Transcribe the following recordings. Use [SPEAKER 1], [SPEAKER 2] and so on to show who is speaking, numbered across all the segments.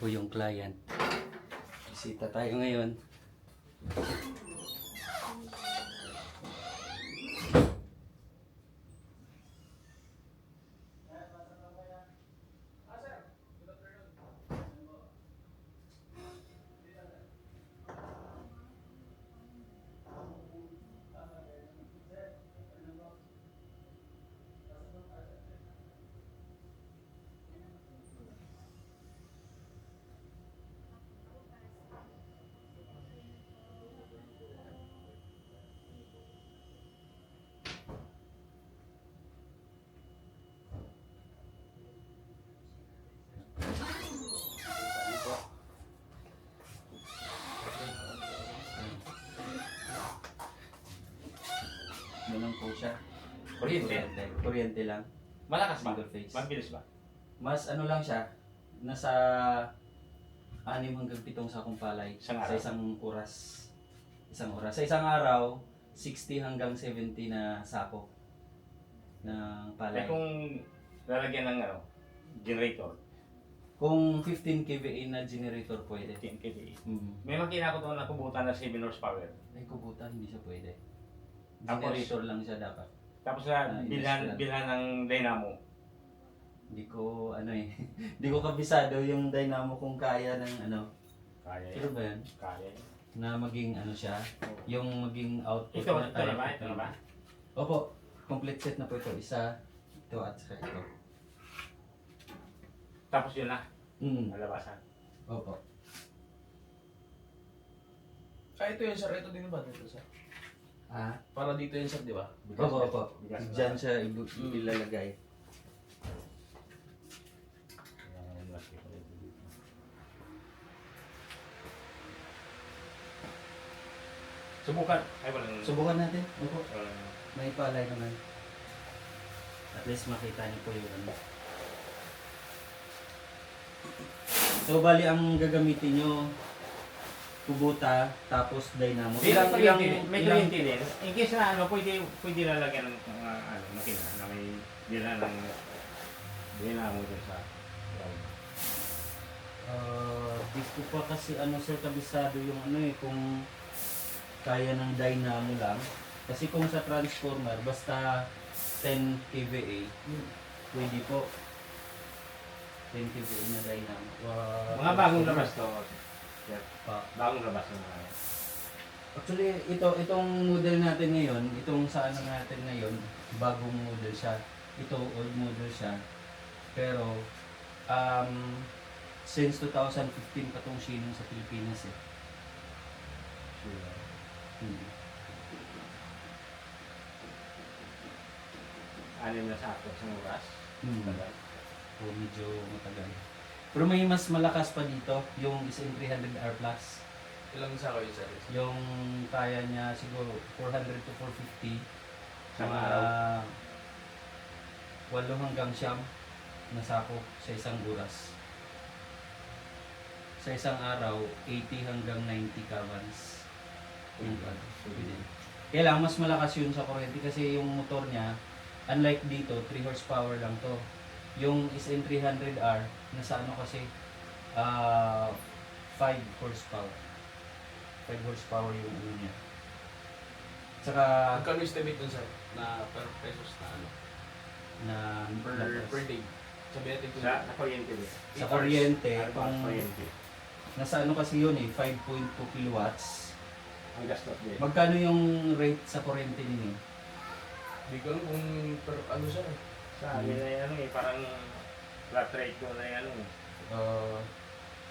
[SPEAKER 1] O yung client. Bisita tayo ngayon. Ganun po siya.
[SPEAKER 2] Kuryente.
[SPEAKER 1] Kuryente lang.
[SPEAKER 2] Malakas ba?
[SPEAKER 1] Single phase.
[SPEAKER 2] Mabilis ba?
[SPEAKER 1] Mas ano lang siya. Nasa 6 hanggang 7 sakong palay
[SPEAKER 2] Isang
[SPEAKER 1] sa
[SPEAKER 2] araw?
[SPEAKER 1] isang oras. Isang oras. Sa isang araw, 60 hanggang 70 na sako ng palay.
[SPEAKER 2] Eh kung lalagyan ng generator,
[SPEAKER 1] Kung 15 kVA na generator pwede.
[SPEAKER 2] 10 kVA.
[SPEAKER 1] Mm.
[SPEAKER 2] May makina ko doon na kubutan na 7 horsepower.
[SPEAKER 1] Ay kubuta, hindi siya pwede.
[SPEAKER 2] Tapos-
[SPEAKER 1] Generator lang siya dapat.
[SPEAKER 2] Tapos na
[SPEAKER 1] industrial.
[SPEAKER 2] bilhan ng dynamo.
[SPEAKER 1] Hindi ko ano eh. Hindi ko kabisado yung dynamo kung kaya ng ano.
[SPEAKER 2] Kaya
[SPEAKER 1] Pero
[SPEAKER 2] yan.
[SPEAKER 1] ba yan?
[SPEAKER 2] Kaya yan.
[SPEAKER 1] Na maging ano siya, yung maging output
[SPEAKER 2] Ito na
[SPEAKER 1] kaya
[SPEAKER 2] ba?
[SPEAKER 1] ito.
[SPEAKER 2] Ito na ba?
[SPEAKER 1] Opo, complete set na po ito. Isa, ito at saka ito.
[SPEAKER 2] Tapos yun na,
[SPEAKER 1] Mm.
[SPEAKER 2] malabasan.
[SPEAKER 1] Opo.
[SPEAKER 3] Ito yun sir, ito din ba dito sir?
[SPEAKER 1] Ah,
[SPEAKER 3] Para dito yun sir, di ba?
[SPEAKER 1] opo, opo.
[SPEAKER 2] Bigas ba?
[SPEAKER 1] Diyan siya ilalagay.
[SPEAKER 2] Subukan. Ay, walang...
[SPEAKER 1] Subukan natin. Opo.
[SPEAKER 2] walang-
[SPEAKER 1] May palay naman. At least makita niyo po yung ano. So, bali ang gagamitin nyo, kubuta, tapos dynamo.
[SPEAKER 2] May kuryente din. In case na pwede lalagyan ng makina na may bilhan ng dynamo dun sa ground.
[SPEAKER 1] Di ko pa kasi sir kabisado yung kung kaya ng dynamo lang. Kasi kung sa transformer, basta 10 kVA, pwede po. 10 kVA na dynamo.
[SPEAKER 2] Mga bagong labas to.
[SPEAKER 1] Pa.
[SPEAKER 2] Bagong labas na mga yan.
[SPEAKER 1] Actually, itong model natin ngayon, itong sa natin ngayon, bagong model siya. Ito, old model siya. Pero, since 2015 pa tong Shinong sa Pilipinas eh. Hmm.
[SPEAKER 2] Anim na sako sa oras.
[SPEAKER 1] Hmm.
[SPEAKER 2] Tagal.
[SPEAKER 1] O medyo matagal. Pero may mas malakas pa dito, yung SM300R Plus.
[SPEAKER 3] Ilang isa kayo sir?
[SPEAKER 1] Yung kaya niya siguro 400 to 450.
[SPEAKER 2] Sa
[SPEAKER 1] Mga
[SPEAKER 2] araw.
[SPEAKER 1] 8 hanggang 9 na sako sa isang oras. Sa isang araw, 80 hanggang 90 kawans. Yung pwede. Kaya lang, mas malakas yun sa kuryente kasi yung motor niya, unlike dito, 3 horsepower lang to. Yung SM300R, nasa kasi, 5 horsepower. 5 horsepower yung ano niya. Saka,
[SPEAKER 3] Magkano estimate dun sir? Na per pesos na ano?
[SPEAKER 1] na
[SPEAKER 3] Per day. Sabi natin kung
[SPEAKER 2] Sa kuryente din.
[SPEAKER 1] sa kuryente,
[SPEAKER 2] Ano ba
[SPEAKER 1] kung
[SPEAKER 2] ang kuryente?
[SPEAKER 1] nasa kasi yun 5.2 kilowatts.
[SPEAKER 2] Ang gastos din.
[SPEAKER 1] Magkano yung rate sa kuryente ninyo?
[SPEAKER 3] Hindi ko alam kung per ano sir.
[SPEAKER 2] Sa amin na yan parang flat rate ko na yan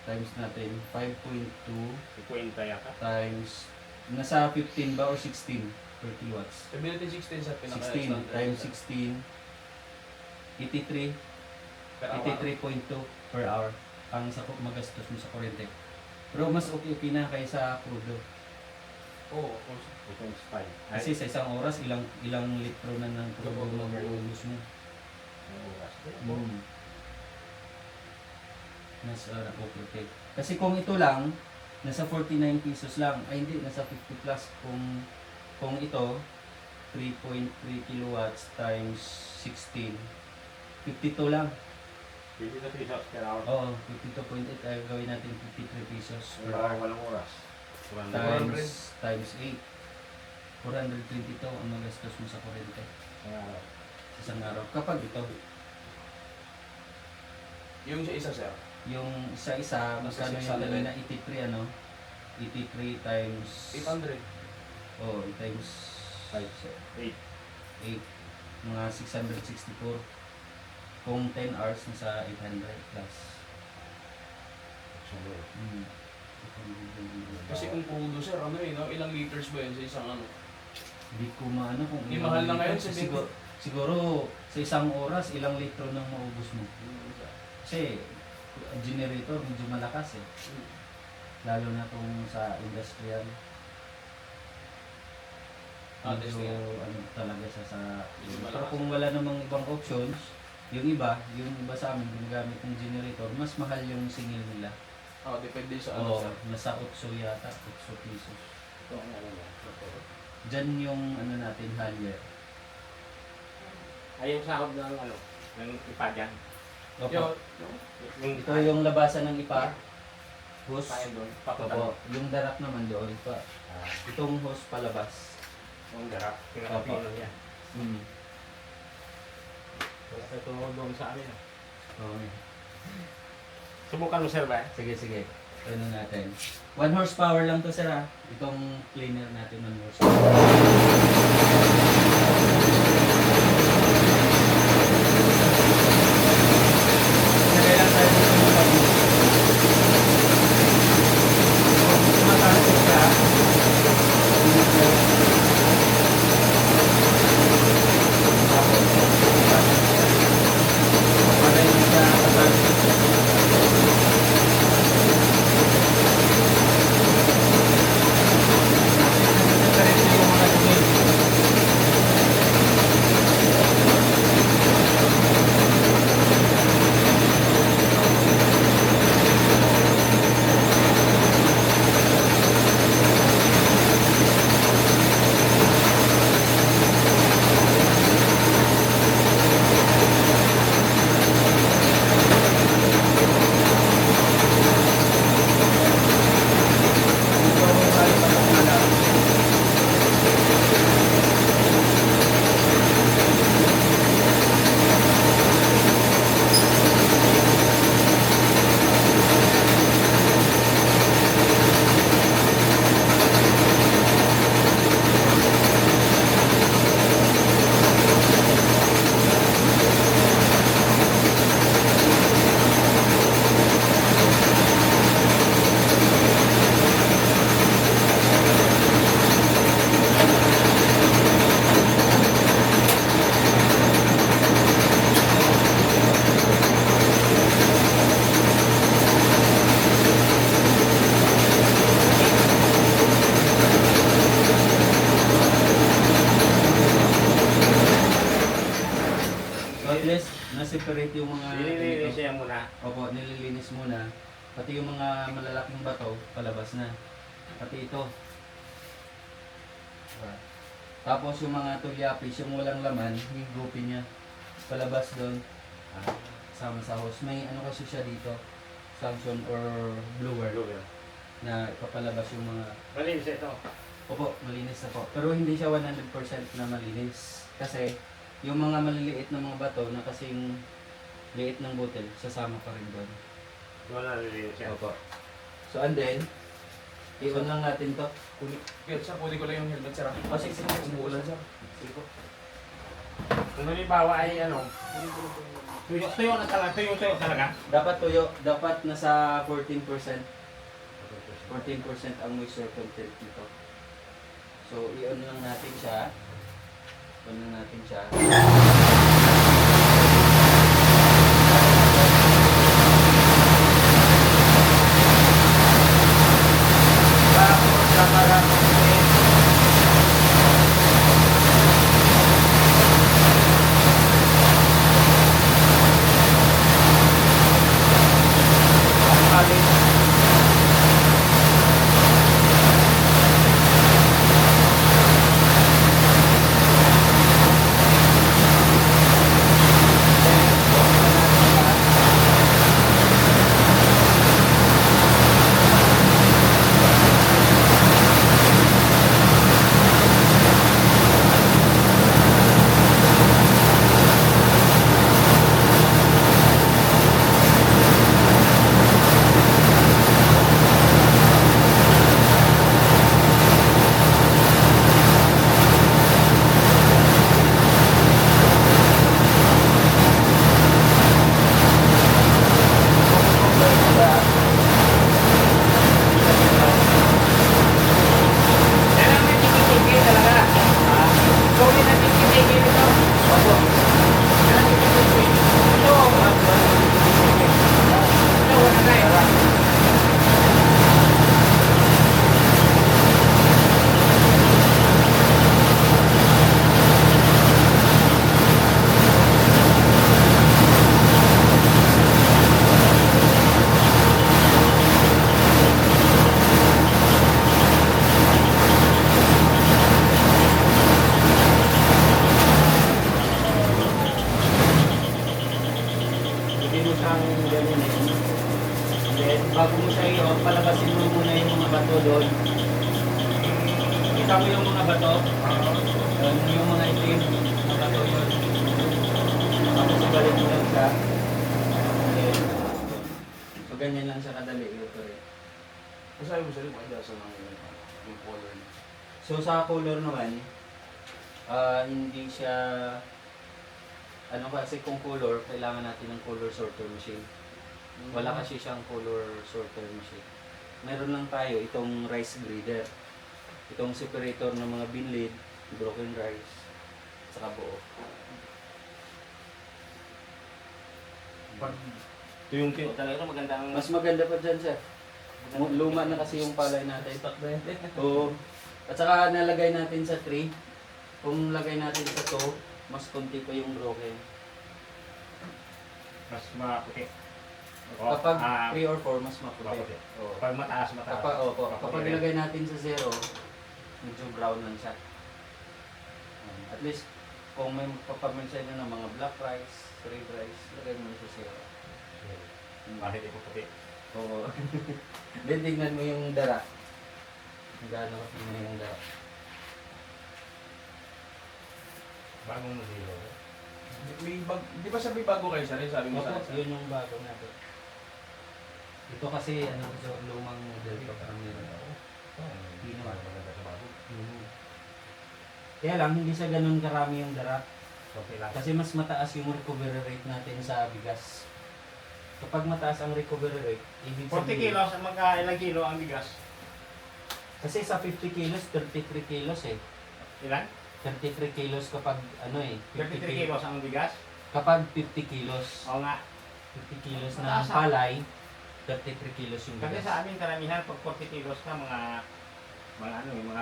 [SPEAKER 1] Times natin, 5.2
[SPEAKER 2] 50 yata.
[SPEAKER 1] times, nasa 15 ba or 16 per kilowatts?
[SPEAKER 3] Sabi natin 16 sir,
[SPEAKER 1] 16 times 16, 83,
[SPEAKER 3] per hour.
[SPEAKER 1] 83.2 per hour ang magastos mo sa kuryente. Pero mas okay na kaysa crudo.
[SPEAKER 3] Oo, of course.
[SPEAKER 2] 2.5.
[SPEAKER 1] Kasi sa isang oras, ilang litro na ng crudo mo mauubos mo.
[SPEAKER 2] Ang oras.
[SPEAKER 1] Mas okay. Kasi kung ito lang, nasa 49 pesos lang. Ay hindi, nasa 50 plus. Kung ito, 3.3 kilowatts times 16, 52 lang.
[SPEAKER 2] 52 pesos per hour.
[SPEAKER 1] Oo, 52.8 ay gawin natin 53 pesos per
[SPEAKER 2] Wala
[SPEAKER 1] hour.
[SPEAKER 2] walang oras.
[SPEAKER 1] Times 8. 422 ang magastos mo sa kuryente
[SPEAKER 2] Ah,
[SPEAKER 1] sa isang araw. Kapag ito,
[SPEAKER 3] Yung sa isa, sir.
[SPEAKER 1] yung isa-isa, magkano yung
[SPEAKER 3] 600.
[SPEAKER 1] kanina 83 ano? 83 times
[SPEAKER 3] 800.
[SPEAKER 1] oh, times 5,
[SPEAKER 2] 8.
[SPEAKER 1] 8, mga 664. Kung 10 hours, nasa 800 plus.
[SPEAKER 2] Sunod.
[SPEAKER 1] Hmm.
[SPEAKER 3] Kasi kung crudo, sir, ano eh, no? Ilang liters ba yun sa isang ano?
[SPEAKER 1] Hindi ko maano kung
[SPEAKER 3] Di mahal na ngayon,
[SPEAKER 1] litro.
[SPEAKER 3] 70.
[SPEAKER 1] Siguro sa isang oras, ilang litro nang maubos mo. Kasi ang generator medyo malakas eh. Lalo na kung sa industrial. Medyo
[SPEAKER 3] Industrial.
[SPEAKER 1] ano talaga siya sa...
[SPEAKER 3] Medyo
[SPEAKER 1] Pero
[SPEAKER 3] malakas.
[SPEAKER 1] kung wala namang ibang options, yung iba sa amin, ginagamit ng generator, mas mahal yung singil nila.
[SPEAKER 3] Depende sa ano,
[SPEAKER 1] Oo,
[SPEAKER 3] sir.
[SPEAKER 1] nasa 8 yata, 8 pesos.
[SPEAKER 2] Ito ang ano mo.
[SPEAKER 1] Diyan yung ano natin, halyer.
[SPEAKER 2] Ay, yung sahod ng ano, ng ipa dyan.
[SPEAKER 1] Opo.
[SPEAKER 2] Yung
[SPEAKER 1] Ito yung labasan ng ipa. Hose.
[SPEAKER 2] Tayo doon, papunta.
[SPEAKER 1] Opo. Yung darak naman doon pa.
[SPEAKER 2] Ah,
[SPEAKER 1] Itong hose palabas.
[SPEAKER 2] yung darap, pinakapino niya.
[SPEAKER 1] Hmm.
[SPEAKER 2] Basta ito doon sa amin.
[SPEAKER 1] Okay.
[SPEAKER 2] Subukan mo, sir, ba?
[SPEAKER 1] Sige, sige. Ano natin. 1 horsepower lang to sir ah. Itong cleaner natin 1 horsepower. Lagay lang tayo dito ng tabi. Kung tumatakot siya, para hindi siya tatakot. Diretso yung mga dumi. Ito ang tayo patungala. So at least, na-separate yung mga...
[SPEAKER 2] Nililinis siya muna.
[SPEAKER 1] Opo, nililinis muna. Pati yung mga malalaking bato, palabas na. Pati ito. Tapos yung mga tulyapis, yung walang laman, higupin niya. Palabas doon. Sama sa hose. May ano kasi siya dito. Suction or blower na ipapalabas yung mga...
[SPEAKER 2] Malinis ito.
[SPEAKER 1] Opo, malinis na po. Pero hindi siya 100% na malinis. Kasi yung mga maliliit na mga bato na kasing liit ng butil, sasama pa rin doon.
[SPEAKER 2] Wala nalilinis siya.
[SPEAKER 1] Opo. So and then, i-on lang natin to.
[SPEAKER 3] Kaya, sir, kunin ko lang yung helmet, sir.
[SPEAKER 1] Sige, sige.
[SPEAKER 3] Umuulan, sir.
[SPEAKER 2] Kung halimbawa ay ano, tuyo na talaga, tuyo talaga.
[SPEAKER 1] Dapat tuyo, dapat nasa 14%. 14% ang moisture content nito. So, i-on lang natin siya. On lang natin siya. Para Then, bago mo siya i-off, palabasin mo muna yung mga bato doon. Kita mo yung mga bato? Yung mga itim na bato yun. Tapos ibalik mo lang siya. Then, so, ganyan lang siya kadali. I-operate.
[SPEAKER 3] Masabi mo sa'yo, adjust ng yung color niya.
[SPEAKER 1] So sa color naman, hindi siya, ano kasi kung color, kailangan natin ng color sorter machine. Wala kasi siyang color sorter machine. Meron lang tayo itong rice grader. Itong separator ng mga binlid, broken rice, saka buo.
[SPEAKER 2] Pag tuyong-tuyo talaga, maganda ang...
[SPEAKER 1] Mas maganda pa dyan, sir. Luma na kasi yung palay natin. Oo. At saka nalagay natin sa 3. Kung lagay natin sa 2, mas konti pa yung broken.
[SPEAKER 2] mas maputi.
[SPEAKER 1] Kapag 3 or 4, mas maputi.
[SPEAKER 2] Maputi.
[SPEAKER 1] Oo.
[SPEAKER 2] Kapag mataas.
[SPEAKER 1] Kapag ilagay natin sa 0, medyo brown lang siya. At least, kung may papamensa nyo ng mga black rice, red rice, lagay mo sa 0.
[SPEAKER 2] Bakit ito puti?
[SPEAKER 1] Oo. Then tignan mo yung dara. Gaano mo yung dara.
[SPEAKER 2] Bagong modelo.
[SPEAKER 3] Di ba sabi bago kayo siya rin? Sabi mo
[SPEAKER 1] Opo,
[SPEAKER 3] sa
[SPEAKER 1] yun yung bago natin. Ito kasi lumang model pa parang meron ako.
[SPEAKER 2] Hindi naman maganda sa bago.
[SPEAKER 1] Kaya lang, hindi siya ganun karami yung dara.
[SPEAKER 2] Okay lang.
[SPEAKER 1] Kasi mas mataas yung recovery rate natin sa bigas. Kapag mataas ang recovery rate, ibig
[SPEAKER 2] 40
[SPEAKER 1] sabihin...
[SPEAKER 2] kilos, magka-ilang kilo ang bigas?
[SPEAKER 1] Kasi sa 50 kilos, 33 kilos eh.
[SPEAKER 2] Ilan?
[SPEAKER 1] 33 kilos kapag ano eh.
[SPEAKER 2] 33 kilos ang bigas?
[SPEAKER 1] Kapag 50 kilos.
[SPEAKER 2] Oo nga.
[SPEAKER 1] 50 kilos na
[SPEAKER 2] Mataas, ah.
[SPEAKER 1] palay, 33 kilos yung
[SPEAKER 2] Kasi
[SPEAKER 1] bigas.
[SPEAKER 2] sa amin karamihan, pag 40 kilos ka, mga mga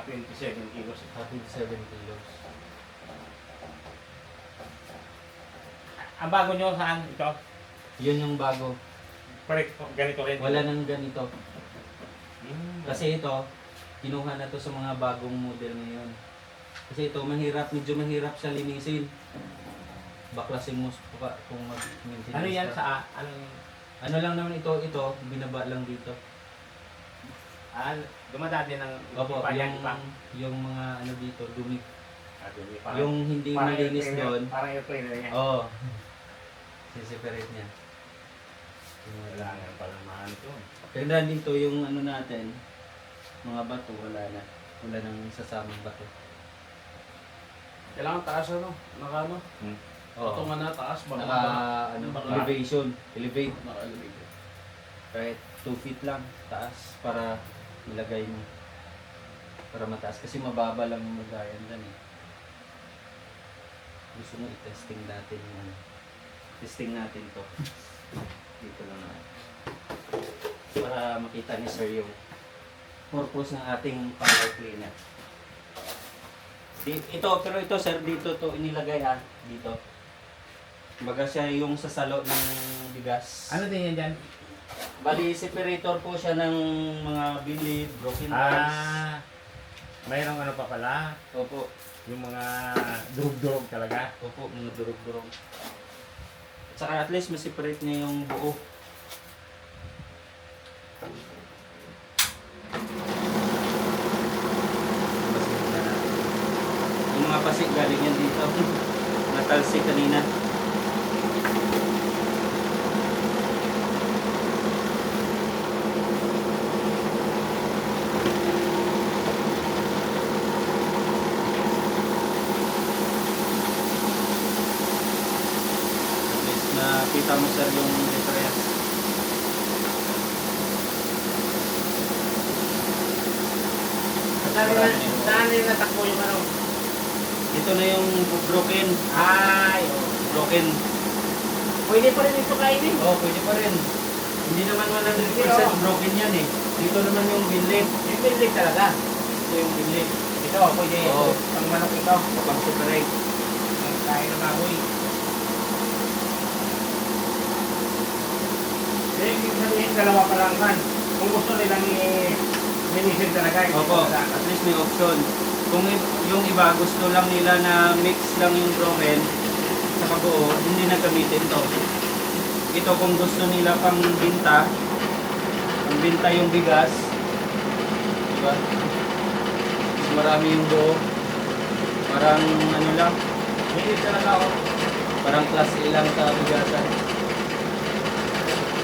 [SPEAKER 2] 27 kilos.
[SPEAKER 1] 37 kilos.
[SPEAKER 2] Ang bago nyo saan ito?
[SPEAKER 1] Yun yung bago.
[SPEAKER 2] Ganito rin.
[SPEAKER 1] Wala nang ganito.
[SPEAKER 2] Hmm.
[SPEAKER 1] Kasi ito, kinuha na to sa mga bagong model ngayon. Kasi ito, medyo mahirap siya linisin. Baklasin mo pa kung mag-maintenance
[SPEAKER 2] Ano yan
[SPEAKER 1] ka.
[SPEAKER 2] sa
[SPEAKER 1] Ano lang naman ito, binaba lang dito.
[SPEAKER 2] dumadaan din ng
[SPEAKER 1] Opo,
[SPEAKER 2] ipa.
[SPEAKER 1] yung mga ano dito, dumi.
[SPEAKER 2] Yung
[SPEAKER 1] Yung hindi malinis doon.
[SPEAKER 2] Parang airplane na yan.
[SPEAKER 1] Oo. Siseparate niya.
[SPEAKER 2] Kailangan pa naman ito.
[SPEAKER 1] Kaya dito yung ano natin, mga bato, wala na. Wala nang sasamang bato.
[SPEAKER 3] Kailangan taas ano? Naka ano?
[SPEAKER 1] Oo.
[SPEAKER 3] Ito nga na taas.
[SPEAKER 1] Naka, ano,
[SPEAKER 3] Baka-
[SPEAKER 1] elevation. Elevate.
[SPEAKER 3] Naka-elevator.
[SPEAKER 1] Kahit 2 feet lang taas para ilagay mo. Para mataas. Kasi mababa lang yung magayan dyan eh. Gusto mo i-testing natin yung testing natin to. Dito lang na. Para makita ni sir yung purpose ng ating power cleaner. Pero ito sir, dito to inilagay ha. Dito. Kumbaga siya yung sasalo ng bigas.
[SPEAKER 2] Ano din yan dyan?
[SPEAKER 1] Bali, separator po siya ng mga bilid, broken rice.
[SPEAKER 2] Mayroong ano pa pala.
[SPEAKER 1] Opo.
[SPEAKER 2] Yung mga durug-durug talaga.
[SPEAKER 1] Opo, mga durog-durog. At saka at least ma-separate niya yung buo. Yung mga pasik galing yan dito. Natalsik kanina. At least nakita mo sir yung difference.
[SPEAKER 2] Saan nila natakbo yung ano?
[SPEAKER 1] Ito na yung broken.
[SPEAKER 2] Ay,
[SPEAKER 1] Broken.
[SPEAKER 2] pwede pa rin ito kainin.
[SPEAKER 1] Oh, pwede pa rin. Hindi naman 100% broken yan eh. Dito naman yung binlid.
[SPEAKER 2] Yung pinlig talaga.
[SPEAKER 1] Ito yung binlid.
[SPEAKER 2] Ito, pwede.
[SPEAKER 1] Oo.
[SPEAKER 2] Pang manok ito.
[SPEAKER 1] Pang separate.
[SPEAKER 2] Ang kain ng baboy. Ibig sabihin, dalawa pa lang man. Kung gusto nilang i-minisin talaga.
[SPEAKER 1] Opo, at least may option. Kung yung iba gusto lang nila na mix lang yung broken sa kabuo, hindi na gamitin to. Ito kung gusto nila pang binta, binibenta yung bigas. Diba? Mas marami yung buo. Parang ano lang,
[SPEAKER 2] Hindi talaga ako.
[SPEAKER 1] parang class A lang sa bigasan.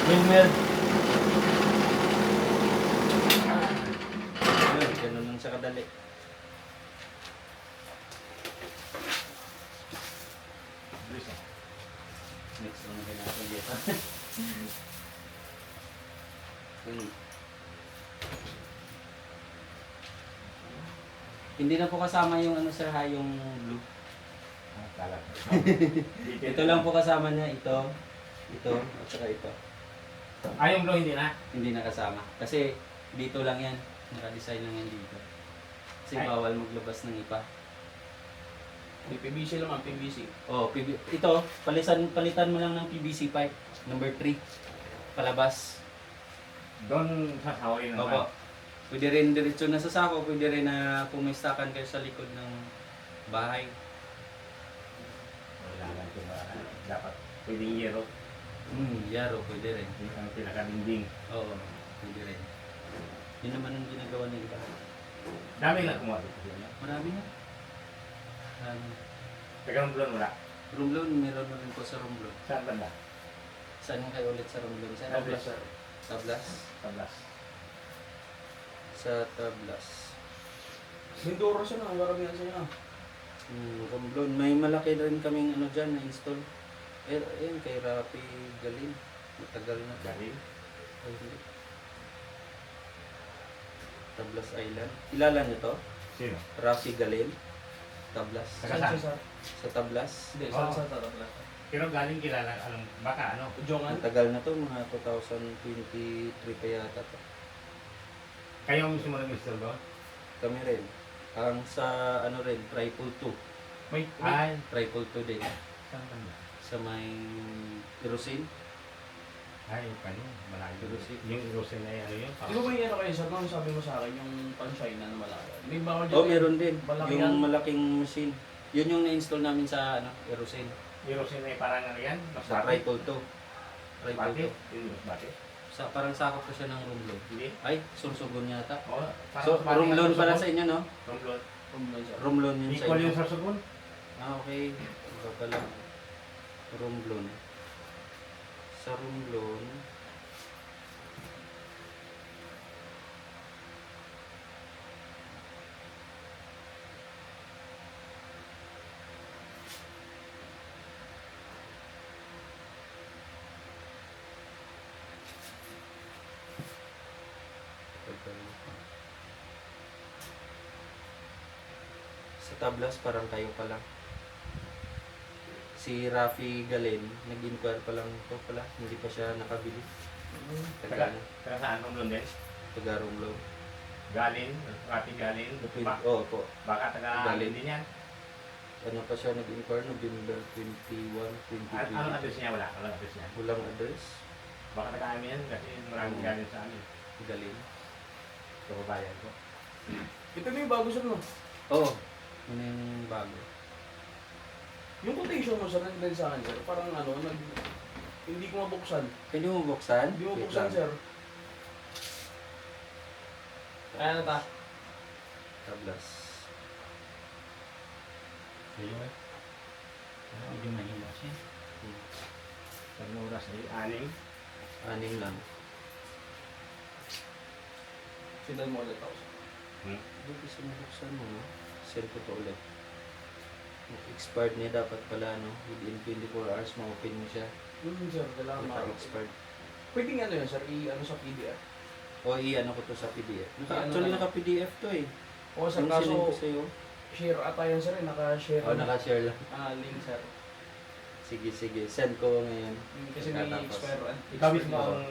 [SPEAKER 1] Wilmer. Ayun, ganun lang siya kadali.
[SPEAKER 2] Bilis ah.
[SPEAKER 1] Next lang na natin dito. Yun. Hindi na po kasama yung ano sir ha, yung blue.
[SPEAKER 2] Ah, talaga.
[SPEAKER 1] Ito lang po kasama niya, ito, at saka ito.
[SPEAKER 2] Ah, yung blue hindi na.
[SPEAKER 1] Hindi na kasama. Kasi dito lang yan. Naka-design lang yan dito. Kasi
[SPEAKER 2] Ay.
[SPEAKER 1] bawal maglabas ng ipa.
[SPEAKER 3] May PVC lang ang PVC.
[SPEAKER 1] Oh, ito, palitan mo lang ng PVC pipe. Number 3. Palabas.
[SPEAKER 2] Doon sa sawayin
[SPEAKER 1] Opo.
[SPEAKER 2] naman.
[SPEAKER 1] Pwede rin diretso na sa sako, pwede rin na pumistakan kayo sa likod ng bahay.
[SPEAKER 2] Wala lang ito ba? Dapat pwedeng yero.
[SPEAKER 1] Yaro, pwede rin.
[SPEAKER 2] Yung ang pinakadingding.
[SPEAKER 1] Oo, pwede rin. Yun naman ang ginagawa ng iba.
[SPEAKER 2] Dami lang kumuha dito.
[SPEAKER 1] Marami na.
[SPEAKER 2] Tagang blue wala.
[SPEAKER 1] Romblon, meron na rin po sa Romblon.
[SPEAKER 2] Saan banda?
[SPEAKER 1] Saan kayo ulit sa Romblon? Sa
[SPEAKER 2] Tablas.
[SPEAKER 1] Tablas. Tablas?
[SPEAKER 2] Tablas.
[SPEAKER 1] Sa Tablas.
[SPEAKER 3] Mindoro siya na, marami yan sa'yo na.
[SPEAKER 1] Romblon. May malaki rin kaming ano dyan na-install. Ayun, kay Rapi Galin. Matagal na.
[SPEAKER 2] Galing.
[SPEAKER 1] Ay, hindi. Tablas Island. Kilala niyo to?
[SPEAKER 2] Sino?
[SPEAKER 1] Rafi Galin. Tablas.
[SPEAKER 2] Taga
[SPEAKER 3] Saan
[SPEAKER 2] saan?
[SPEAKER 3] siya, sir?
[SPEAKER 1] Sa Tablas.
[SPEAKER 3] Hindi,
[SPEAKER 2] Oo.
[SPEAKER 3] saan sa Tablas?
[SPEAKER 2] Pero galing kilala, anong, baka ano?
[SPEAKER 3] Jongan?
[SPEAKER 1] Matagal na to, mga 2023 pa yata to.
[SPEAKER 2] Kayo mismo nag-install doon?
[SPEAKER 1] Kami rin. Ang sa ano rin, Tripod 2.
[SPEAKER 3] May,
[SPEAKER 2] Ay,
[SPEAKER 1] Tripod 2 din.
[SPEAKER 2] saan banda?
[SPEAKER 1] Sa may Erosin.
[SPEAKER 2] Ay, paano? Malayo.
[SPEAKER 1] Erosin.
[SPEAKER 2] Yung erosin na yan, ano yun?
[SPEAKER 3] di ba may ano kayo, sir? Nung sabi mo sa akin, yung pan-shine na malaki. May bawal dyan.
[SPEAKER 1] Oh, meron din.
[SPEAKER 3] Malaki
[SPEAKER 1] Yung
[SPEAKER 3] yan.
[SPEAKER 1] malaking machine. Yun yung na-install namin sa ano, Erosin.
[SPEAKER 2] Erosin na yung parang ano yan? Mas
[SPEAKER 1] Sa
[SPEAKER 2] bati?
[SPEAKER 1] Tripod 2. Tripod
[SPEAKER 2] Bati?
[SPEAKER 1] 2.
[SPEAKER 2] Yung mas bati?
[SPEAKER 1] Sa, parang sakop ko siya ng Romblon.
[SPEAKER 2] Hindi?
[SPEAKER 1] Ay, Sursugon yata.
[SPEAKER 2] Oo.
[SPEAKER 1] So, Romblon pala sa inyo, no?
[SPEAKER 2] Romblon.
[SPEAKER 3] Sir.
[SPEAKER 1] Romblon yun sa
[SPEAKER 2] Equal
[SPEAKER 1] inyo.
[SPEAKER 2] yung sarsugon?
[SPEAKER 1] Ah, okay. Iba pala. Romblon. Sa Romblon. Sa Tablas, parang kayo pa lang. Si Rafi Galen, nag-inquire pa lang ito pala. Hindi pa siya nakabili.
[SPEAKER 2] Taga,
[SPEAKER 1] Taga,
[SPEAKER 2] taga saan? Romblon din?
[SPEAKER 1] taga Romblon.
[SPEAKER 2] Galin? Pati Galin?
[SPEAKER 1] Oo po.
[SPEAKER 2] Baka taga
[SPEAKER 1] Galin.
[SPEAKER 2] Galin din yan?
[SPEAKER 1] Ano pa siya nag-inquire? November 21, 2020.
[SPEAKER 2] Anong address niya? Wala. Walang address niya.
[SPEAKER 1] Walang address.
[SPEAKER 2] Baka taga amin yan kasi maraming
[SPEAKER 1] Oo.
[SPEAKER 2] Galin sa amin.
[SPEAKER 1] Galing.
[SPEAKER 2] Kababayan ko.
[SPEAKER 3] Ito may bago sir, no?
[SPEAKER 1] Oo. Yun yung bago.
[SPEAKER 3] Yung quotation mo, sir, nag sa akin, sir. Parang ano, hindi ko mabuksan.
[SPEAKER 1] Pwede mo buksan?
[SPEAKER 3] Hindi mo
[SPEAKER 1] Wait
[SPEAKER 3] buksan,
[SPEAKER 1] lang.
[SPEAKER 3] sir. Kaya na ta.
[SPEAKER 1] Tablas.
[SPEAKER 2] Ayun. Hindi mahina siya. Pag oras ay aning.
[SPEAKER 1] Aning lang.
[SPEAKER 3] Sindan mo ulit ako, sir.
[SPEAKER 1] Hindi kasi mabuksan mo, no? Send ko to ulit. Expired niya dapat pala, no? Within 24 hours, ma-open mo siya.
[SPEAKER 3] Sir, kailangan
[SPEAKER 1] Naka-expired.
[SPEAKER 3] Pwede nga ano yun, sir, i-ano sa PDF.
[SPEAKER 1] O, i-ano ko to sa PDF.
[SPEAKER 3] I-ano
[SPEAKER 1] Actually,
[SPEAKER 3] lang.
[SPEAKER 1] naka-PDF to eh.
[SPEAKER 3] O, sir,
[SPEAKER 1] Yung
[SPEAKER 3] kaso,
[SPEAKER 1] sinend ko sa'yo.
[SPEAKER 3] share ata yan, sir, naka-share.
[SPEAKER 1] O, naka-share lang.
[SPEAKER 3] Link, sir.
[SPEAKER 1] Sige, sige. Send ko ngayon.
[SPEAKER 3] Kasi may
[SPEAKER 1] Pagkatapos.
[SPEAKER 3] expire.
[SPEAKER 2] Ikaw mismo ang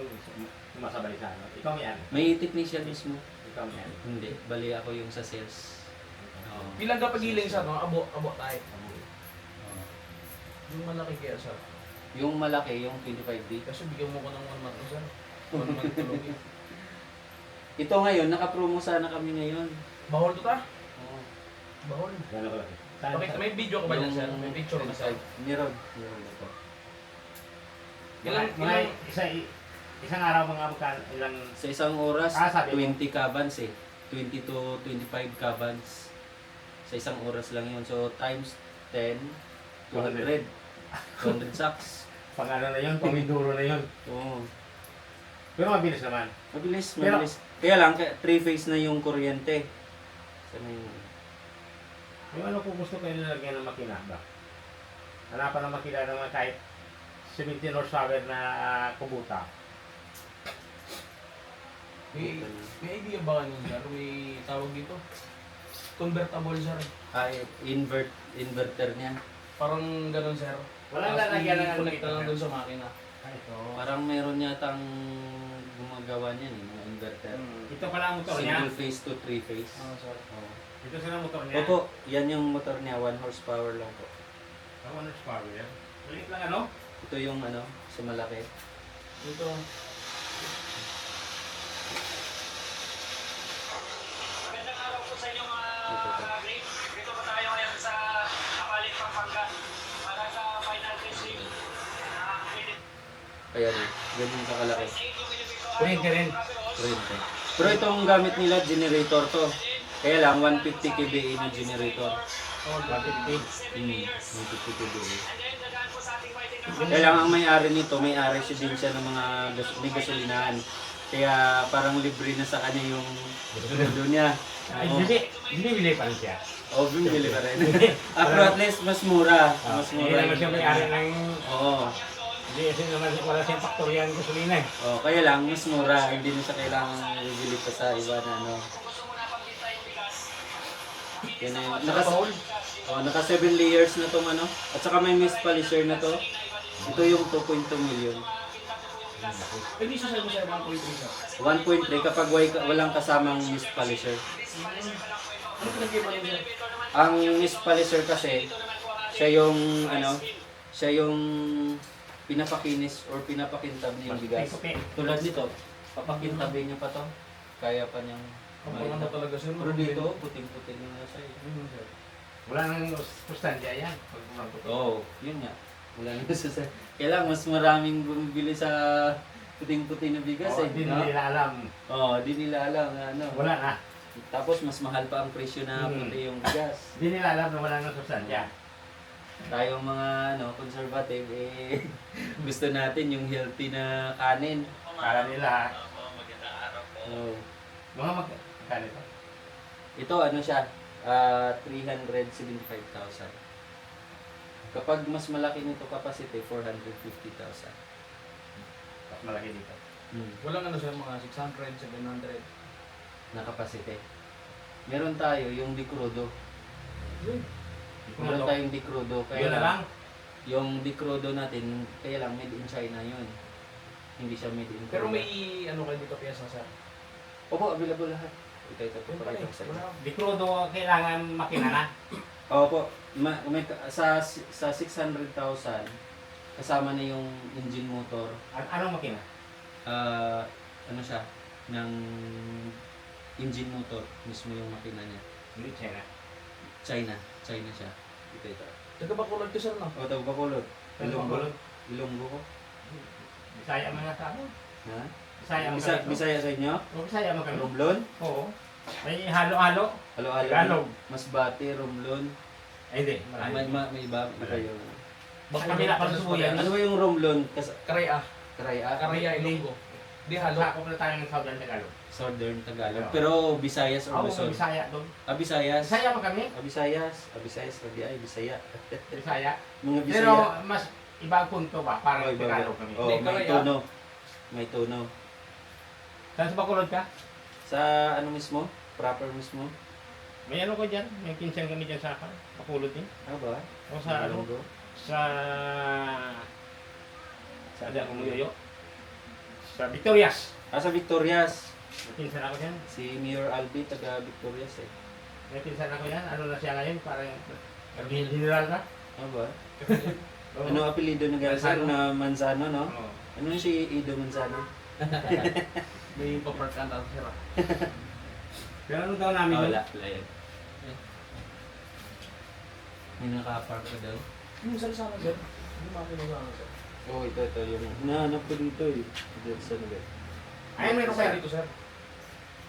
[SPEAKER 2] sumasabay sa ano. Ikaw may ano.
[SPEAKER 1] May technician mismo.
[SPEAKER 2] Ikaw may ano.
[SPEAKER 1] Hindi. Bali ako yung sa sales. Oo.
[SPEAKER 3] Bilang kapag giling, sir, no? Abo tayo.
[SPEAKER 1] Oo.
[SPEAKER 3] Yung malaki kaya, sir.
[SPEAKER 1] Yung malaki, yung 25D.
[SPEAKER 3] Kasi bigyan mo ko ng 1 month, sir. 1 month tulog.
[SPEAKER 1] Ito ngayon, naka-promo sana kami ngayon.
[SPEAKER 3] Bahol to ta?
[SPEAKER 1] Oo.
[SPEAKER 3] Bahol.
[SPEAKER 2] Gano'n ko lang. Saan?
[SPEAKER 3] Bakit may video ka ba dyan, sir? May picture na, sir.
[SPEAKER 1] Meron. Meron ito.
[SPEAKER 2] Mga
[SPEAKER 3] Ilang-
[SPEAKER 2] isa Isang araw mga magkano, ilang,
[SPEAKER 1] Sa isang oras,
[SPEAKER 2] sabi mo.
[SPEAKER 1] 20 kabans eh. 20 to 25 kabans. Sa isang oras lang yun. So, times 10, 200. 200 sacks.
[SPEAKER 2] pang ano na yun, pang Minduro na yun.
[SPEAKER 1] Oo.
[SPEAKER 2] Pero mabilis naman.
[SPEAKER 1] Mabilis,
[SPEAKER 2] Pero-
[SPEAKER 1] mabilis. Kaya lang, 3-phase na yung kuryente. Sana yung...
[SPEAKER 2] Yung ano kung gusto kayo nilagyan ng makina ba? Hanapan ng makina naman kahit 17 horsepower na kubuta.
[SPEAKER 3] May idea ba kanyo sir? May tawag dito? Convertible sir.
[SPEAKER 1] Inverter niya.
[SPEAKER 3] Parang ganun sir.
[SPEAKER 2] Walang
[SPEAKER 3] Tapos
[SPEAKER 2] lalagyan ng ano
[SPEAKER 3] i-connect
[SPEAKER 2] dito,
[SPEAKER 3] na lang
[SPEAKER 2] sir.
[SPEAKER 3] dun sa makina.
[SPEAKER 2] Ito.
[SPEAKER 1] Parang meron yatang gumagawa niyan eh, mga inverter.
[SPEAKER 2] Ito pala ang motor niya.
[SPEAKER 1] Single phase to 3-phase.
[SPEAKER 3] Ah, sir.
[SPEAKER 1] Oo.
[SPEAKER 2] Ito sila ang motor niya.
[SPEAKER 1] Opo, yan yung motor niya, 1 horsepower lang po.
[SPEAKER 2] 1 horsepower yan. Maliit lang ano?
[SPEAKER 1] Ito yung ano, sa malaki.
[SPEAKER 3] Ito.
[SPEAKER 4] Magandang araw po sa inyo mga
[SPEAKER 1] Ito.
[SPEAKER 4] Greg. Dito po tayo ngayon sa Apalit, Pampanga para sa final testing.
[SPEAKER 1] Ayan, ganyan kakalaki.
[SPEAKER 2] Kuryente rin.
[SPEAKER 1] Kuryente. Pero itong gamit nila, generator to. Kaya lang, 150 kVA na generator.
[SPEAKER 2] Oh, 150.
[SPEAKER 1] 150 kVA. Kaya lang ang may-ari nito, may-ari siya din siya ng mga may gasolinahan. Kaya parang libre na sa kanya yung dulo niya.
[SPEAKER 2] Ay,
[SPEAKER 1] Oo.
[SPEAKER 2] binibili pa rin siya.
[SPEAKER 1] Oo, bumili pa rin. Pero at least mas mura. Mas
[SPEAKER 2] Hindi
[SPEAKER 1] mura.
[SPEAKER 2] naman siya may-ari ng...
[SPEAKER 1] Oo.
[SPEAKER 2] Hindi kasi naman wala siyang faktorya ng gasolina eh.
[SPEAKER 1] Oh, kaya lang mas mura, hindi na siya kailangan bibili pa sa iba na ano. Yan na yun. Naka 7 layers na tong ano. At saka may mist polisher na to. Ito yung 2.2 million.
[SPEAKER 3] Hindi siya sir, sir, 1.3 sir.
[SPEAKER 1] 1.3 kapag walang kasamang mist polisher.
[SPEAKER 3] Ano pinag-iba niyo sir?
[SPEAKER 1] Ang mist polisher kasi siya yung ano, siya yung pinapakinis or pinapakintab niya yung bigas.
[SPEAKER 2] Puti-puti.
[SPEAKER 1] Tulad nito, papakintabin niya pa to. Kaya pa niyang
[SPEAKER 3] Ang ano talaga sir.
[SPEAKER 1] Pero dito, puting-puting na siya.
[SPEAKER 2] Wala nang sustansya yan. Pag bulang puti.
[SPEAKER 1] Oo, yun nga. Wala na sa kailangan mas maraming bumibili sa puting-puting na bigas
[SPEAKER 2] Oo,
[SPEAKER 1] eh.
[SPEAKER 2] hindi
[SPEAKER 1] no?
[SPEAKER 2] nila alam.
[SPEAKER 1] Oo, di nila alam na ano.
[SPEAKER 2] Wala na.
[SPEAKER 1] Tapos mas mahal pa ang presyo na
[SPEAKER 2] Hmm.
[SPEAKER 1] puti yung bigas.
[SPEAKER 2] Hindi nila alam na wala nang sustansya.
[SPEAKER 1] Tayong mga ano, conservative eh gusto natin yung healthy na kanin.
[SPEAKER 2] Kala nila,
[SPEAKER 1] Oo.
[SPEAKER 2] mga magkano ito?
[SPEAKER 1] Ito ano siya, 375,000. Kapag mas malaki nito capacity, 450,000.
[SPEAKER 2] Mas malaki dito.
[SPEAKER 3] Walang ano sir, mga 600, 700.
[SPEAKER 1] Na capacity. Meron tayo yung di crudo. Meron tayong di crudo. Kaya
[SPEAKER 2] Yun na lang.
[SPEAKER 1] yung di crudo natin, kaya lang made in China yun. Hindi siya made in
[SPEAKER 3] Pero
[SPEAKER 1] Korea.
[SPEAKER 3] may ano kayo dito pyesa sir?
[SPEAKER 1] Opo, available lahat. Ito po
[SPEAKER 3] Yun pala
[SPEAKER 1] pakita
[SPEAKER 3] eh.
[SPEAKER 1] ko sa inyo.
[SPEAKER 3] Wala.
[SPEAKER 2] Di crudo kailangan makina na.
[SPEAKER 1] Opo, sa 600,000 kasama na yung engine motor.
[SPEAKER 2] Anong makina?
[SPEAKER 1] Ano siya? Ng engine motor mismo yung makina niya.
[SPEAKER 2] Hindi China.
[SPEAKER 1] China siya. Ito.
[SPEAKER 3] Taga Bacolod to sir no?
[SPEAKER 1] O, tago Bacolod.
[SPEAKER 2] Bacolod.
[SPEAKER 1] Ilonggo ko.
[SPEAKER 2] Bisaya man nga sa ano?
[SPEAKER 1] Ha?
[SPEAKER 2] Bisaya man
[SPEAKER 1] Bisaya sa inyo?
[SPEAKER 2] O, Bisaya man kami.
[SPEAKER 1] Romblon?
[SPEAKER 2] Oo. May halo-halo.
[SPEAKER 1] Halo-halo.
[SPEAKER 2] Tagalog.
[SPEAKER 1] Masbate, Romblon.
[SPEAKER 2] Ay, hindi. Marami.
[SPEAKER 1] May iba yung...
[SPEAKER 2] Baka kabila pa sa Suyan.
[SPEAKER 1] Ano ba yung Romblon?
[SPEAKER 3] Karaya.
[SPEAKER 1] Karaya?
[SPEAKER 3] Karaya Ilonggo. Di halo.
[SPEAKER 2] Sakop na tayo ng Southern Tagalog.
[SPEAKER 1] Southern Tagalog.
[SPEAKER 2] Oo.
[SPEAKER 1] Pero Visayas or
[SPEAKER 2] Oo,
[SPEAKER 1] Luzon?
[SPEAKER 2] Bisaya doon.
[SPEAKER 1] Visayas?
[SPEAKER 2] Bisaya man kami.
[SPEAKER 1] Visayas. Visayas. Ay, Bisaya.
[SPEAKER 2] Bisaya.
[SPEAKER 1] Mga Bisaya.
[SPEAKER 2] Pero mas iba ang punto ba? Parang
[SPEAKER 1] Oh, iba.
[SPEAKER 2] Tagalog kami.
[SPEAKER 1] Oh,
[SPEAKER 3] Hindi,
[SPEAKER 1] may
[SPEAKER 3] Karaya.
[SPEAKER 1] tono. May tono.
[SPEAKER 2] Saan sa Bacolod ka?
[SPEAKER 1] Sa ano mismo? Proper mismo?
[SPEAKER 2] May ano ko dyan. May pinsan kami dyan sa Bacolod din.
[SPEAKER 1] Ano ba?
[SPEAKER 2] O sa ano?
[SPEAKER 1] Ilonggo?
[SPEAKER 2] Sa... Sa Ada Kumuyoyo. Sa Victorias.
[SPEAKER 1] Sa Victorias.
[SPEAKER 2] May pinsan ako dyan.
[SPEAKER 1] Si Mayor Albi, taga Victorias eh.
[SPEAKER 2] May pinsan ako yan. Ano na siya ngayon? Parang general na.
[SPEAKER 1] Ano ba?
[SPEAKER 2] Oo.
[SPEAKER 1] Ano apelido ng Gansar
[SPEAKER 2] Manzano.
[SPEAKER 1] na Manzano, no?
[SPEAKER 2] Oo.
[SPEAKER 1] Ano si Ido Manzano?
[SPEAKER 3] May papark ka na sir.
[SPEAKER 2] Pero ano daw namin yun?
[SPEAKER 1] Wala yan. May nakapark ka daw.
[SPEAKER 3] Yung sir sana sir. Hindi makino sana sir.
[SPEAKER 1] Oh, ito yung nahanap ko dito eh. Dito sa nabit.
[SPEAKER 2] Ay, meron
[SPEAKER 3] Sir,
[SPEAKER 2] kayo.
[SPEAKER 3] dito, sir.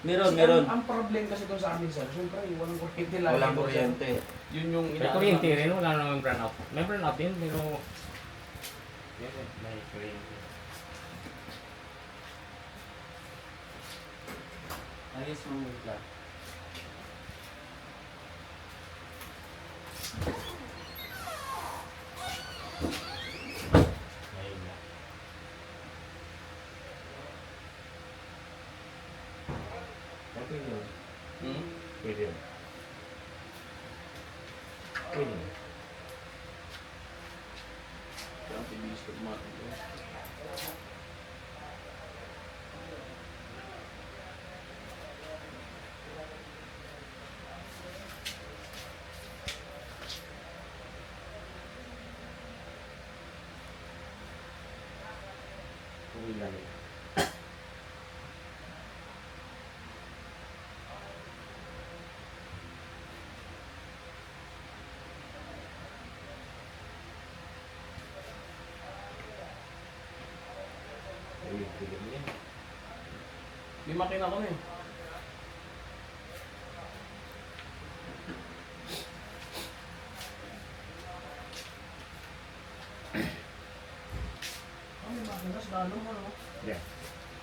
[SPEAKER 1] Meron,
[SPEAKER 3] Kasi
[SPEAKER 1] meron.
[SPEAKER 3] Ang problem kasi doon sa amin, sir, syempre, walang kuryente lagi.
[SPEAKER 1] Walang
[SPEAKER 3] doon, sir.
[SPEAKER 1] kuryente.
[SPEAKER 3] Yun yung
[SPEAKER 2] May
[SPEAKER 3] inaano
[SPEAKER 2] kuryente
[SPEAKER 3] namin.
[SPEAKER 2] rin, wala namang burn out. May burn out din, pero... May kuryente.
[SPEAKER 1] Ayos mo wait lang.
[SPEAKER 2] Ayun na. Okay yun.
[SPEAKER 3] Hmm?
[SPEAKER 2] Pwede yun. Pwede yun.
[SPEAKER 3] Kaya ang pibilis ko tumatin ko.
[SPEAKER 2] Uwi lang yun. Uwi, tigil mo yan.
[SPEAKER 3] May makina ko na eh. May makina sa lalo mo, no?
[SPEAKER 2] Yeah.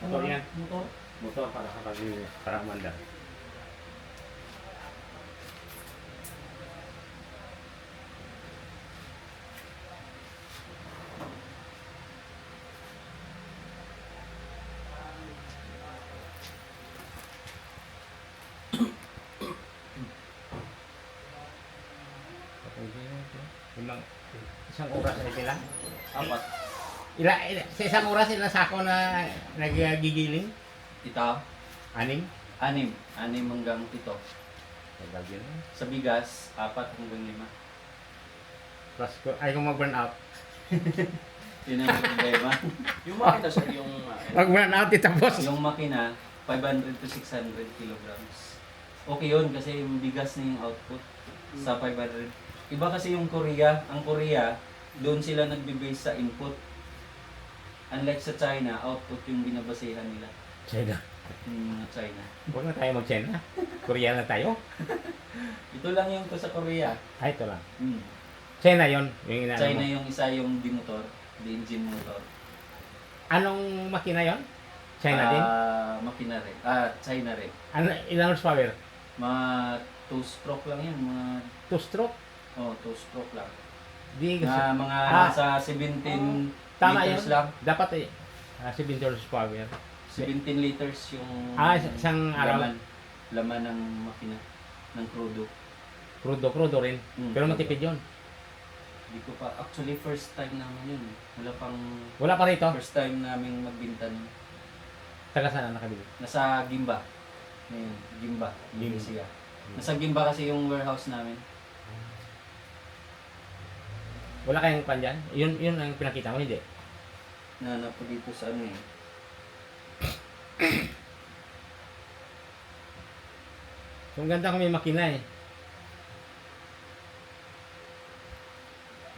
[SPEAKER 2] Motor yan.
[SPEAKER 3] Motor?
[SPEAKER 2] Motor para kapag para umandar. Limang, isang oras ay sila.
[SPEAKER 1] Apat.
[SPEAKER 2] Sa isang oras ilang sako na nagigiling?
[SPEAKER 1] Ito,
[SPEAKER 2] Anim?
[SPEAKER 1] 6 hanggang 7.
[SPEAKER 2] Nagagil.
[SPEAKER 1] Sa bigas, 4 hanggang 5.
[SPEAKER 2] Plus, ay kung mag-burn out.
[SPEAKER 1] Yun ang problema.
[SPEAKER 3] Yung makina, sir, yung...
[SPEAKER 2] Mag-burn out, itapos.
[SPEAKER 1] Yung makina, 500 to 600 kilograms. Okay yun kasi yung bigas na yung output sa 500. Iba kasi yung Korea. Ang Korea, doon sila nagbe-base sa input. Unlike sa China, output yung binabasehan nila.
[SPEAKER 2] China.
[SPEAKER 1] Yung mga China.
[SPEAKER 2] Huwag na tayo mag-China. Korea na tayo.
[SPEAKER 1] Ito lang yung ko sa Korea.
[SPEAKER 2] Ay, ito lang.
[SPEAKER 1] Hmm.
[SPEAKER 2] China yon yung inaano
[SPEAKER 1] China
[SPEAKER 2] mo.
[SPEAKER 1] yung isa yung di-motor, di-engine motor.
[SPEAKER 2] Anong makina yon? China din?
[SPEAKER 1] Makina rin. China rin.
[SPEAKER 2] Ano, ilang horsepower?
[SPEAKER 1] Mga 2-stroke lang yan. Mga,
[SPEAKER 2] Two-stroke?
[SPEAKER 1] 2-stroke lang.
[SPEAKER 2] Di kasi.
[SPEAKER 1] Na mga
[SPEAKER 2] Ah.
[SPEAKER 1] nasa 17
[SPEAKER 2] Tama
[SPEAKER 1] liters
[SPEAKER 2] yun.
[SPEAKER 1] lang.
[SPEAKER 2] Dapat eh. 70 horsepower.
[SPEAKER 1] 17 liters yung
[SPEAKER 2] Isang araw.
[SPEAKER 1] laman ng makina, ng crudo.
[SPEAKER 2] Crudo rin. Pero
[SPEAKER 1] crudo.
[SPEAKER 2] matipid yun.
[SPEAKER 1] Hindi ko pa, actually first time namin yun. Wala pang
[SPEAKER 2] Wala pa rito.
[SPEAKER 1] first time namin magbinta nun.
[SPEAKER 2] Taga saan ang nakabili?
[SPEAKER 1] Nasa Gimba. Ngayon, Gimba, Indonesia. Nasa Gimba kasi yung warehouse namin.
[SPEAKER 2] Wala kayong pan dyan? Yun ang pinakita mo, hindi?
[SPEAKER 1] Nahanap ko dito sa ano eh.
[SPEAKER 2] So, ang ganda kung may makina eh.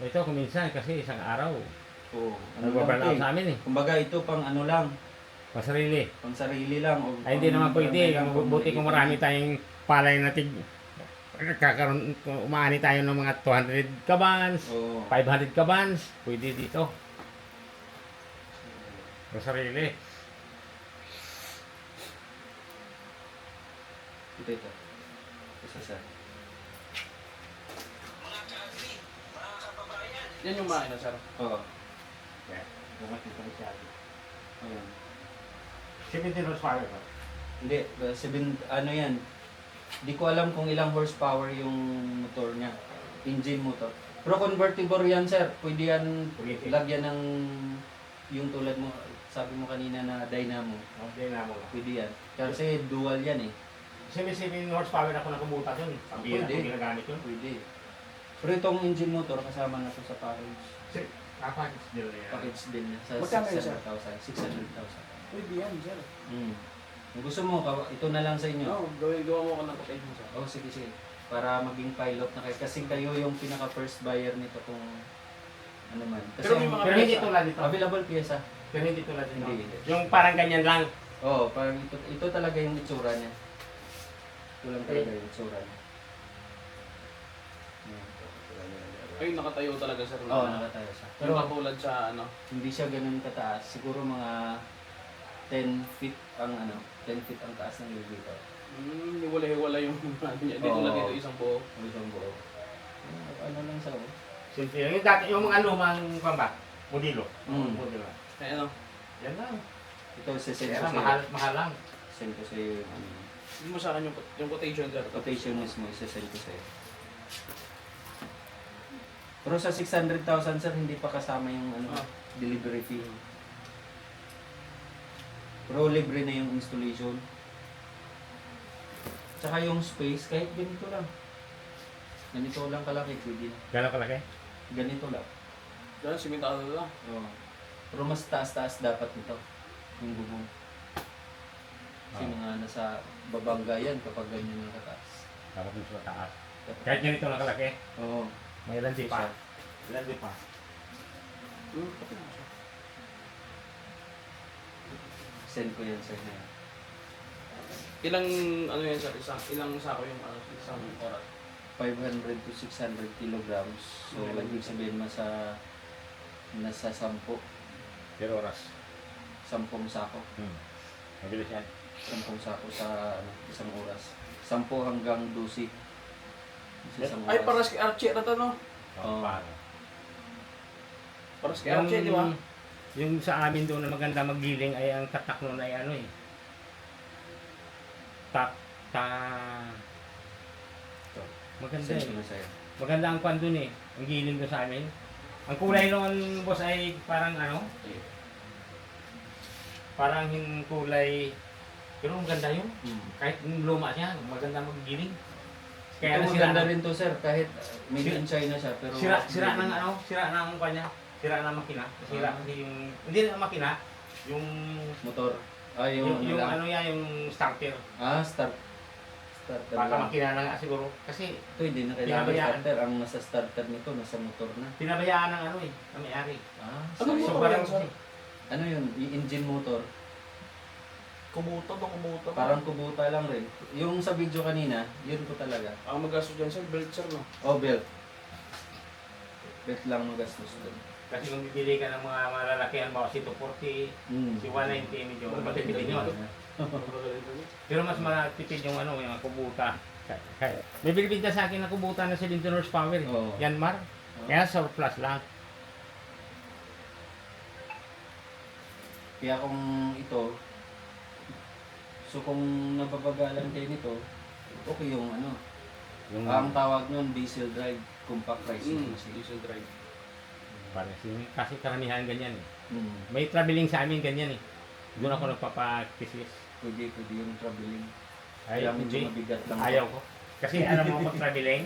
[SPEAKER 2] Ito, kuminsan kasi isang araw.
[SPEAKER 1] Oo.
[SPEAKER 2] Nag-burn out sa
[SPEAKER 1] lang,
[SPEAKER 2] amin eh.
[SPEAKER 1] kumbaga ito pang ano lang,
[SPEAKER 2] Pasarili.
[SPEAKER 1] pang sarili lang. O
[SPEAKER 2] Ay, hindi
[SPEAKER 1] pang
[SPEAKER 2] naman pwede.
[SPEAKER 1] barangay lang, pang
[SPEAKER 2] Buti kung marami tayong palay na kakaroon, umaani tayo ng mga 200 kabans,
[SPEAKER 1] Oo.
[SPEAKER 2] 500 kabans, pwede dito. Pasarili.
[SPEAKER 1] Ito. Isa sa.
[SPEAKER 3] Yan yung makina, sir.
[SPEAKER 1] Oo.
[SPEAKER 2] Yeah. Bumat dito siya.
[SPEAKER 1] Ayan.
[SPEAKER 2] 17 horsepower ba?
[SPEAKER 1] Hindi, ano yan. Di ko alam kung ilang horsepower yung motor niya. Engine motor. Pero convertible yan, sir. Pwede yan
[SPEAKER 2] Pwede.
[SPEAKER 1] lagyan ng yung tulad mo, sabi mo kanina na dynamo.
[SPEAKER 2] Okay na mo.
[SPEAKER 1] Pwede yan. Kasi dual yan eh.
[SPEAKER 2] 17 horsepower ako nakabuta dun. Pambira
[SPEAKER 1] Pwede.
[SPEAKER 2] kung ginagamit yun.
[SPEAKER 1] Pwede. Pero itong engine motor, kasama na to sa package.
[SPEAKER 2] Package deal na yan.
[SPEAKER 1] Package din na sa
[SPEAKER 3] Magkano yun, sir?
[SPEAKER 1] 600,000. 600,000.
[SPEAKER 3] Pwede yan, sir.
[SPEAKER 1] Kung gusto mo, ito na lang sa inyo.
[SPEAKER 3] Oo, gawa mo ko ng quotation, sir.
[SPEAKER 1] Oh, sige. Para maging pilot na kayo. Kasi kayo yung pinaka first buyer nito kung ano man. Kasi
[SPEAKER 3] Pero may mga
[SPEAKER 2] Pero hindi
[SPEAKER 3] pyesa.
[SPEAKER 2] tulad dito.
[SPEAKER 1] available pyesa.
[SPEAKER 2] Pero hindi tulad dito.
[SPEAKER 1] Hindi.
[SPEAKER 2] Yung parang ganyan lang.
[SPEAKER 1] Oo, parang ito talaga yung itsura niya. Ito lang talaga yung itsura niya.
[SPEAKER 3] Ay, nakatayo talaga sir.
[SPEAKER 1] Oo, nakatayo siya.
[SPEAKER 3] Pero
[SPEAKER 1] Pero
[SPEAKER 3] katulad sa ano.
[SPEAKER 1] hindi siya ganun kataas. Siguro mga 10 feet ang 10 feet ang taas ng elevator.
[SPEAKER 3] Hiwala-hiwala yung ano niya. Hindi
[SPEAKER 1] Oo.
[SPEAKER 3] tulad dito isang buo.
[SPEAKER 1] Hanggang buo. Ano lang siya, oh.
[SPEAKER 2] Simple lang. Yung dati, yung mga lumang pamba, modelo.
[SPEAKER 1] Mm.
[SPEAKER 2] Modelo.
[SPEAKER 3] Kaya ano,
[SPEAKER 2] Yan lang.
[SPEAKER 1] Ito, sisend
[SPEAKER 2] Kaya
[SPEAKER 1] ko
[SPEAKER 2] mahal,
[SPEAKER 1] sa'yo.
[SPEAKER 2] mahal lang.
[SPEAKER 1] Send ko sa'yo yung
[SPEAKER 3] hindi mo sa akin yung quotation sir.
[SPEAKER 1] quotation mismo, isasend ko sa'yo. Pero sa 600,000 sir, hindi pa kasama yung
[SPEAKER 3] Ah.
[SPEAKER 1] delivery fee. Pero libre na yung installation. Tsaka yung space, kahit ganito lang. Ganito lang kalaki, pwede na.
[SPEAKER 2] Gano'n kalaki?
[SPEAKER 1] Ganito lang.
[SPEAKER 3] Diyan, simentado lang.
[SPEAKER 1] Oo. Pero mas taas-taas dapat nito. Yung bubong. Kasi mga nasa babangga yan kapag ganyan yung kataas.
[SPEAKER 2] Dapat yung sa taas. Kahit ganito lang kalaki,
[SPEAKER 1] Oo.
[SPEAKER 2] may landi pa. Landi pa.
[SPEAKER 1] Send ko yan sa inyo.
[SPEAKER 3] Ilang ano yan sir? Ilang sako yung isang oras?
[SPEAKER 1] 500 to 600 kilograms. So, ibig sabihin nasa 10
[SPEAKER 2] Pero oras.
[SPEAKER 1] 10 sako.
[SPEAKER 2] Mabilis yan.
[SPEAKER 1] 10 sako sa isang oras. 10 hanggang 12. Sa isang
[SPEAKER 3] Ay,
[SPEAKER 1] oras.
[SPEAKER 3] paras kay Archie na to, no?
[SPEAKER 1] Oo.
[SPEAKER 2] Paano?
[SPEAKER 3] Paras kay Archie, di ba?
[SPEAKER 2] Yung sa amin doon na maganda maggiling ay ang tatak nun ay ano eh. Maganda
[SPEAKER 1] Send
[SPEAKER 2] eh.
[SPEAKER 1] ko na sa'yo.
[SPEAKER 2] Maganda ang kwan dun eh. Ang giling doon sa amin. Ang kulay noon, boss, ay parang ano? Parang yung kulay. Pero ang ganda yun. Kahit luma siya, maganda maggiling.
[SPEAKER 1] Kaya
[SPEAKER 2] Kaya
[SPEAKER 1] ito
[SPEAKER 2] sira
[SPEAKER 1] maganda
[SPEAKER 2] na,
[SPEAKER 1] rin to sir, kahit made in China siya. Pero
[SPEAKER 2] sira ng ano, sira ng kanya. Sira ng makina. Sira kasi yung, hindi na makina, yung
[SPEAKER 1] motor. Ah,
[SPEAKER 2] yung,
[SPEAKER 1] yung,
[SPEAKER 2] ano yan, yung starter.
[SPEAKER 1] starter
[SPEAKER 2] Baka
[SPEAKER 1] lang.
[SPEAKER 2] makina na nga siguro. Kasi
[SPEAKER 1] Ito hindi na kailangan
[SPEAKER 2] Pinabayaan.
[SPEAKER 1] starter. Ang nasa starter nito, nasa motor na.
[SPEAKER 2] pinabayaan ng ano eh, ng may-ari.
[SPEAKER 3] Ano
[SPEAKER 1] sorry.
[SPEAKER 3] motor
[SPEAKER 2] parang
[SPEAKER 3] yan, sir?
[SPEAKER 1] Ano yun? Engine motor.
[SPEAKER 3] Kumuto to, kumuto.
[SPEAKER 1] Parang kubuta lang rin. Yung sa video kanina, yun ko talaga.
[SPEAKER 3] Ang magasto dyan, sir, belt, sir, no?
[SPEAKER 1] Oh, belt. Belt lang magastos doon.
[SPEAKER 2] Kasi kung bibili ka ng mga malalakihan, bawa si 240, si 190, medyo matipid yun. Pero mas matipid yung ano, yung kubuta. May bilibid na sa akin na kubuta na 17 horsepower.
[SPEAKER 1] Oo.
[SPEAKER 2] Yanmar. Kaya surplus lang.
[SPEAKER 1] Kaya kung ito, so kung napapagalan kayo nito, okay yung ano.
[SPEAKER 2] Yung
[SPEAKER 1] Ang tawag nun, diesel drive, compact racing machine.
[SPEAKER 3] Diesel drive.
[SPEAKER 2] kasi karamihan ganyan eh.
[SPEAKER 1] Mm.
[SPEAKER 2] May traveling sa amin ganyan eh. Doon ako nagpapakisis.
[SPEAKER 1] Pwede yung traveling.
[SPEAKER 2] Ay,
[SPEAKER 1] Kaya medyo
[SPEAKER 2] hindi.
[SPEAKER 1] mabigat lang.
[SPEAKER 2] Ayaw ko. Kasi alam mo pag traveling,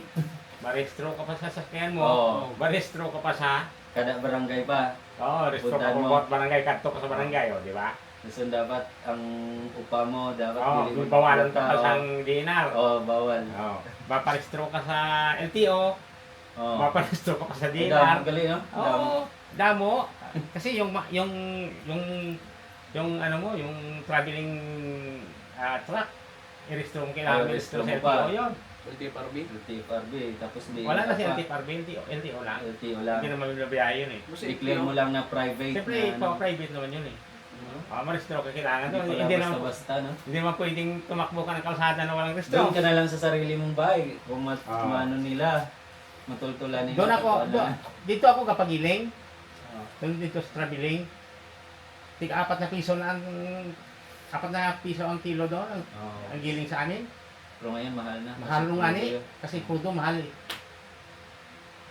[SPEAKER 2] barestro ka pa sa sasakyan mo.
[SPEAKER 1] Oo.
[SPEAKER 2] Barestro ka pa sa
[SPEAKER 1] Kada barangay pa.
[SPEAKER 2] restro ka
[SPEAKER 1] Puntahan
[SPEAKER 2] pa
[SPEAKER 1] mo.
[SPEAKER 2] bawat barangay, kanto ka sa barangay, di ba?
[SPEAKER 1] So dapat ang upa mo, dapat
[SPEAKER 2] Oo, bawalan ka pa sa dinar.
[SPEAKER 1] Oo, bawal.
[SPEAKER 2] Oo. Maparestro ka sa LTO,
[SPEAKER 1] Oo.
[SPEAKER 2] maparestro ka pa sa
[SPEAKER 1] Damo,
[SPEAKER 2] dinar.
[SPEAKER 1] galing, no?
[SPEAKER 2] Oo, damo. Kasi yung ano mo, yung traveling truck, i-restro mo kailangan
[SPEAKER 1] Oo,
[SPEAKER 2] i-restro
[SPEAKER 1] restro
[SPEAKER 2] sa
[SPEAKER 1] mo pa.
[SPEAKER 2] LTO yun.
[SPEAKER 3] LTFRB.
[SPEAKER 1] LTFRB, tapos di
[SPEAKER 2] Wala na si
[SPEAKER 1] pa-
[SPEAKER 2] LTO, LTO lang.
[SPEAKER 1] LTO lang.
[SPEAKER 2] Hindi naman binabiyahe yun eh.
[SPEAKER 1] I-clear mo lang na private.
[SPEAKER 2] Siyempre,
[SPEAKER 1] na, ano.
[SPEAKER 2] private naman yun eh. Ma-restro ka kailangan doon.
[SPEAKER 1] Hindi
[SPEAKER 2] Hindi
[SPEAKER 1] pala
[SPEAKER 2] naman,
[SPEAKER 1] basta-basta, no?
[SPEAKER 2] hindi naman pwedeng tumakbo ka ng kalsada na walang restro.
[SPEAKER 1] Doon ka na lang sa sarili mong bahay. Kung
[SPEAKER 2] Oo.
[SPEAKER 1] maano nila, matultulan nila.
[SPEAKER 2] Doon ako,
[SPEAKER 1] kung ano.
[SPEAKER 2] dito ako kapagiling.
[SPEAKER 1] Oo.
[SPEAKER 2] Doon dito sa traveling. Tig 4 na piso na ang 4 na piso ang kilo doon.
[SPEAKER 1] Oo.
[SPEAKER 2] Ang giling sa amin.
[SPEAKER 1] Pero ngayon, mahal na.
[SPEAKER 2] Mahal
[SPEAKER 1] Kasi
[SPEAKER 2] nung
[SPEAKER 1] kung
[SPEAKER 2] ani.
[SPEAKER 1] ano,
[SPEAKER 2] Kasi puto mahal eh.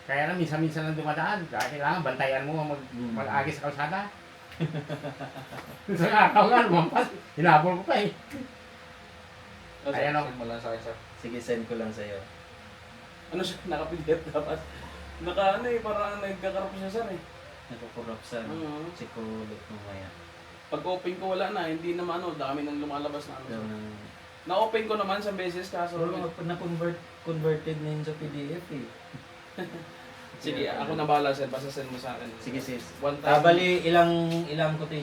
[SPEAKER 2] Kaya lang minsan-minsan lang dumadaan. Kaya kailangan bantayan mo mag-agi sa kalsada. Sa araw nga, lumampas. Hinabol ko pa eh. Ayan, oh.
[SPEAKER 3] Send mo lang sa akin, sir.
[SPEAKER 1] Sige, send ko lang sa'yo.
[SPEAKER 3] Ano siya, nakapilit dapat. Naka ano eh, parang nagkakarap siya, sir eh.
[SPEAKER 1] Nakukurap sa
[SPEAKER 3] Oo.
[SPEAKER 1] check ko ulit mamaya.
[SPEAKER 3] Pag open ko wala na, hindi naman ano, dami nang lumalabas na ano.
[SPEAKER 1] Pero
[SPEAKER 3] sir. Na-open ko naman sa beses kaso
[SPEAKER 1] na-converted na yun sa PDF eh.
[SPEAKER 3] Sige, ako na bahala sir, basta send mo sa akin.
[SPEAKER 1] Sige sis.
[SPEAKER 3] One time.
[SPEAKER 1] Bali, ilang quotation